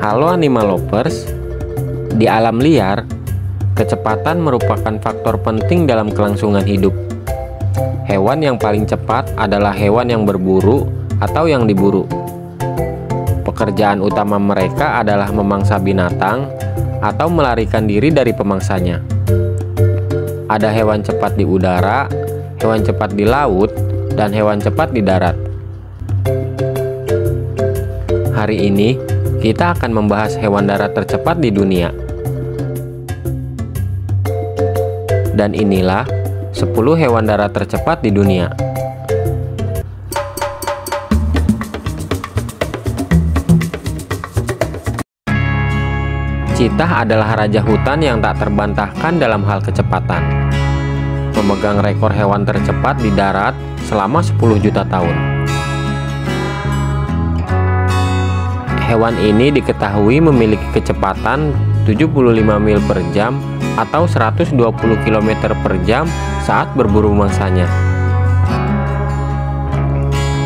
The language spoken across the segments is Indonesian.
Halo animal lovers, di alam liar, kecepatan merupakan faktor penting dalam kelangsungan hidup. Hewan yang paling cepat adalah hewan yang berburu atau yang diburu. Pekerjaan utama mereka adalah memangsa binatang atau melarikan diri dari pemangsanya. Ada hewan cepat di udara, hewan cepat di laut, dan hewan cepat di darat. Hari ini, kita akan membahas hewan darat tercepat di dunia. Dan inilah 10 hewan darat tercepat di dunia. Cheetah adalah raja hutan yang tak terbantahkan dalam hal kecepatan. Memegang rekor hewan tercepat di darat selama 10 juta tahun. Hewan ini diketahui memiliki kecepatan 75 mil per jam atau 120 km per jam saat berburu mangsanya.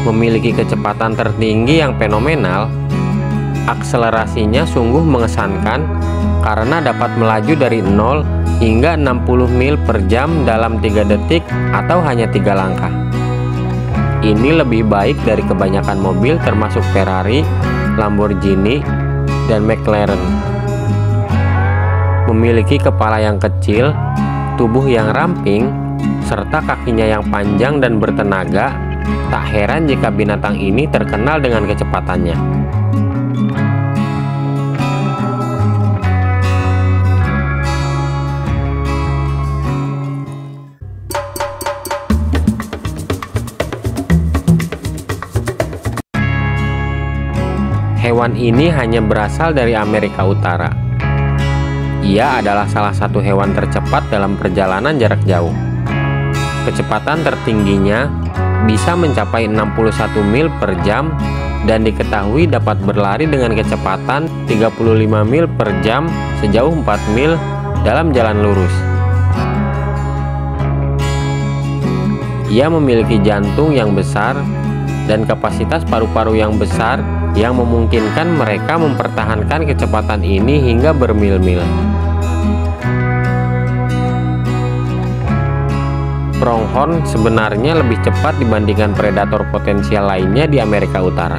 Memiliki kecepatan tertinggi yang fenomenal, akselerasinya sungguh mengesankan karena dapat melaju dari 0 hingga 60 mil per jam dalam 3 detik atau hanya 3 langkah. Ini lebih baik dari kebanyakan mobil termasuk Ferrari, Lamborghini, dan McLaren. Memiliki kepala yang kecil, tubuh yang ramping, serta kakinya yang panjang dan bertenaga, tak heran jika binatang ini terkenal dengan kecepatannya. Hewan ini hanya berasal dari Amerika Utara. Ia adalah salah satu hewan tercepat dalam perjalanan jarak jauh. Kecepatan tertingginya bisa mencapai 61 mil per jam dan diketahui dapat berlari dengan kecepatan 35 mil per jam sejauh 4 mil dalam jalan lurus. Ia memiliki jantung yang besar dan kapasitas paru-paru yang besar yang memungkinkan mereka mempertahankan kecepatan ini hingga bermil-mil. Pronghorn sebenarnya lebih cepat dibandingkan predator potensial lainnya di Amerika Utara.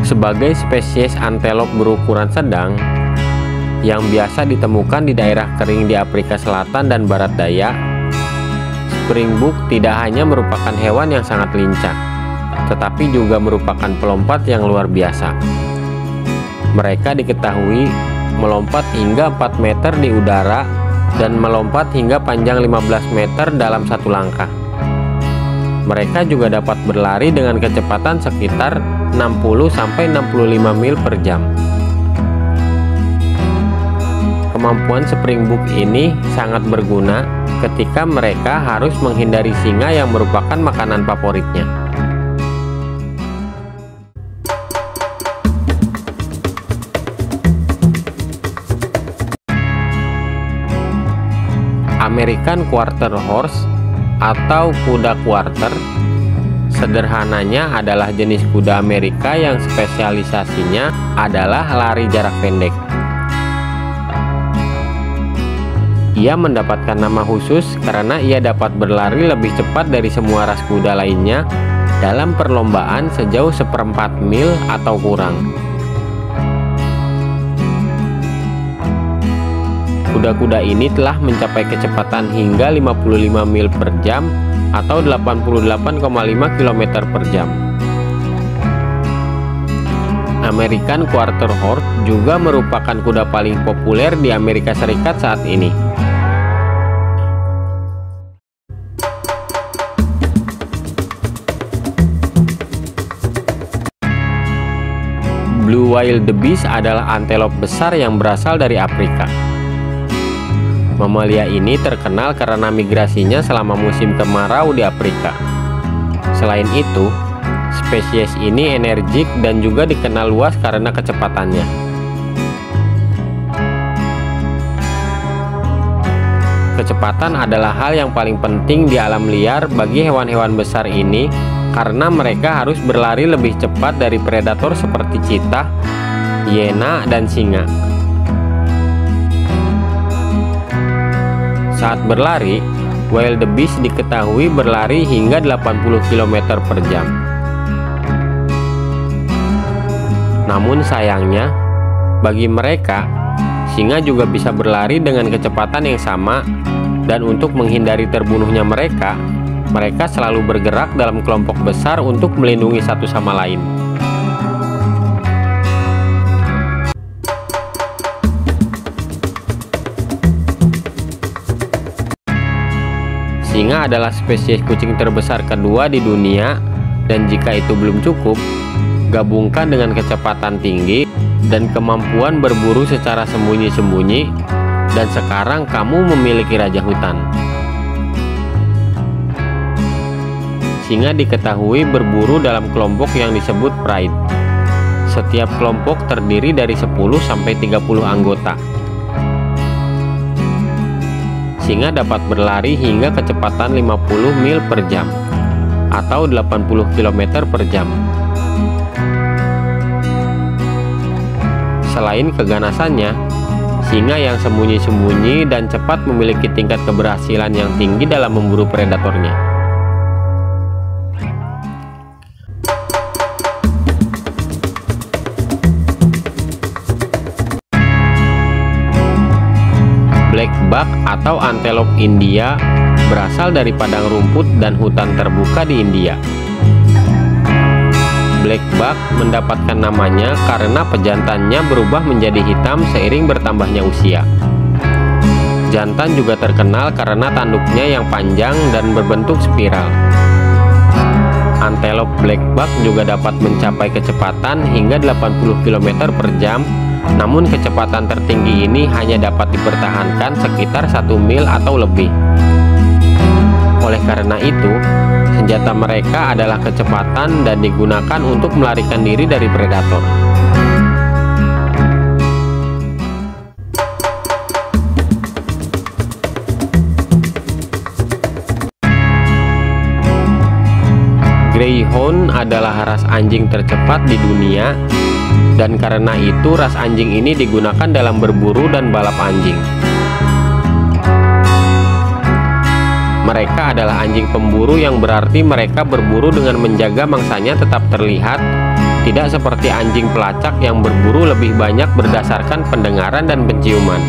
Sebagai spesies antelop berukuran sedang, yang biasa ditemukan di daerah kering di Afrika Selatan dan Barat Daya, springbok tidak hanya merupakan hewan yang sangat lincah, tetapi juga merupakan pelompat yang luar biasa. Mereka diketahui melompat hingga 4 meter di udara dan melompat hingga panjang 15 meter dalam satu langkah. Mereka juga dapat berlari dengan kecepatan sekitar 60-65 mil per jam. Kemampuan springbok ini sangat berguna ketika mereka harus menghindari singa yang merupakan makanan favoritnya. American Quarter Horse atau kuda quarter sederhananya adalah jenis kuda Amerika yang spesialisasinya adalah lari jarak pendek. Ia mendapatkan nama khusus karena ia dapat berlari lebih cepat dari semua ras kuda lainnya dalam perlombaan sejauh 1/4 mil atau kurang. Kuda-kuda ini telah mencapai kecepatan hingga 55 mil per jam atau 88,5 km per jam. American Quarter Horse juga merupakan kuda paling populer di Amerika Serikat saat ini. Blue wildebeest adalah antelop besar yang berasal dari Afrika. Mamalia ini terkenal karena migrasinya selama musim kemarau di Afrika. Selain itu, spesies ini energik dan juga dikenal luas karena kecepatannya. kecepatan adalah hal yang paling penting di alam liar bagi hewan-hewan besar ini karena mereka harus berlari lebih cepat dari predator seperti cheetah, hyena, dan singa. Saat berlari, wildebeest diketahui berlari hingga 80 km per jam. Namun sayangnya, bagi mereka, singa juga bisa berlari dengan kecepatan yang sama, dan untuk menghindari terbunuhnya mereka selalu bergerak dalam kelompok besar untuk melindungi satu sama lain. Singa adalah spesies kucing terbesar kedua di dunia, dan jika itu belum cukup, gabungkan dengan kecepatan tinggi dan kemampuan berburu secara sembunyi-sembunyi, dan sekarang kamu memiliki raja hutan. Singa diketahui berburu dalam kelompok yang disebut pride. Setiap kelompok terdiri dari 10-30 anggota. Singa dapat berlari hingga kecepatan 50 mil per jam atau 80 km per jam. Selain keganasannya, singa yang sembunyi-sembunyi dan cepat memiliki tingkat keberhasilan yang tinggi dalam memburu predatornya. Black buck atau antelope India berasal dari padang rumput dan hutan terbuka di India. Black buck mendapatkan namanya karena pejantannya berubah menjadi hitam seiring bertambahnya usia. Jantan juga terkenal karena tanduknya yang panjang dan berbentuk spiral. Antelope black buck juga dapat mencapai kecepatan hingga 80 km per jam, namun kecepatan tertinggi ini hanya dapat dipertahankan sekitar 1 mil atau lebih. Oleh karena itu, senjata mereka adalah kecepatan dan digunakan untuk melarikan diri dari predator. Greyhound adalah ras anjing tercepat di dunia, dan karena itu ras anjing ini digunakan dalam berburu dan balap anjing. Mereka adalah anjing pemburu, yang berarti mereka berburu dengan menjaga mangsanya tetap terlihat, tidak seperti anjing pelacak yang berburu lebih banyak berdasarkan pendengaran dan penciuman.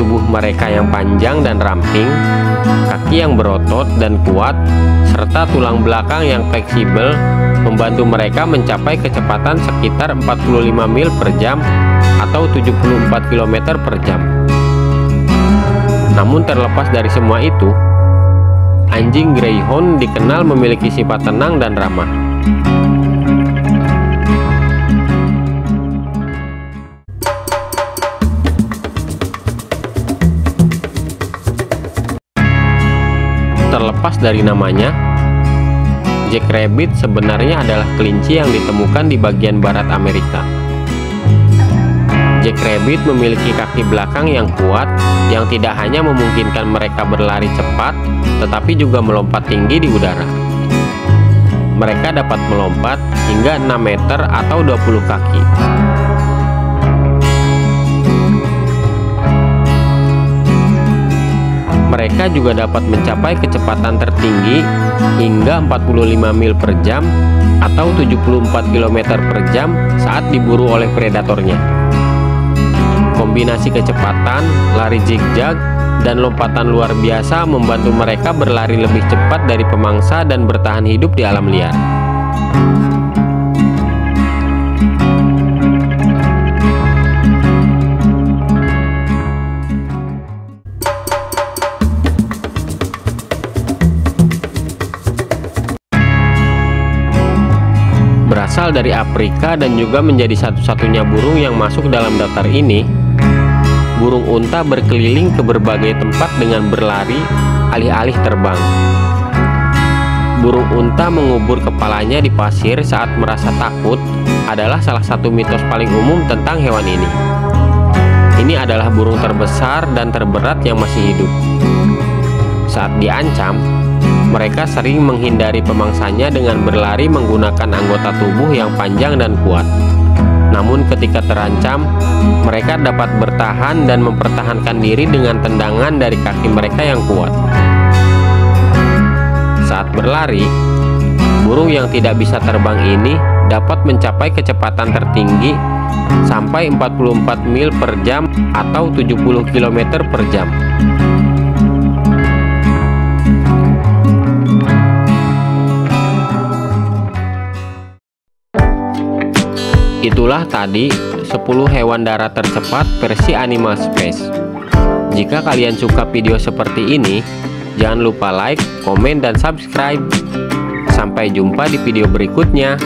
Tubuh mereka yang panjang dan ramping, kaki yang berotot dan kuat, serta tulang belakang yang fleksibel membantu mereka mencapai kecepatan sekitar 45 mil per jam atau 74 km per jam. Namun terlepas dari semua itu, anjing Greyhound dikenal memiliki sifat tenang dan ramah. Terlepas dari namanya, Jack Rabbit sebenarnya adalah kelinci yang ditemukan di bagian barat Amerika. Jack Rabbit memiliki kaki belakang yang kuat, yang tidak hanya memungkinkan mereka berlari cepat, tetapi juga melompat tinggi di udara. Mereka dapat melompat hingga 6 meter atau 20 kaki. Mereka juga dapat mencapai kecepatan tertinggi hingga 45 mil per jam atau 74 km per jam saat diburu oleh predatornya. Kombinasi kecepatan, lari zigzag, dan lompatan luar biasa membantu mereka berlari lebih cepat dari pemangsa dan bertahan hidup di alam liar. Berasal dari Afrika dan juga menjadi satu-satunya burung yang masuk dalam daftar ini, burung unta berkeliling ke berbagai tempat dengan berlari alih-alih terbang. Burung unta mengubur kepalanya di pasir saat merasa takut adalah salah satu mitos paling umum tentang hewan ini. Ini adalah burung terbesar dan terberat yang masih hidup. Saat diancam, mereka sering menghindari pemangsanya dengan berlari menggunakan anggota tubuh yang panjang dan kuat. Namun ketika terancam, mereka dapat bertahan dan mempertahankan diri dengan tendangan dari kaki mereka yang kuat. Saat berlari, burung yang tidak bisa terbang ini dapat mencapai kecepatan tertinggi sampai 44 mil per jam atau 70 km per jam. Itulah tadi 10 hewan darat tercepat versi Animal Space. Jika kalian suka video seperti ini, jangan lupa like, komen, dan subscribe. Sampai jumpa di video berikutnya.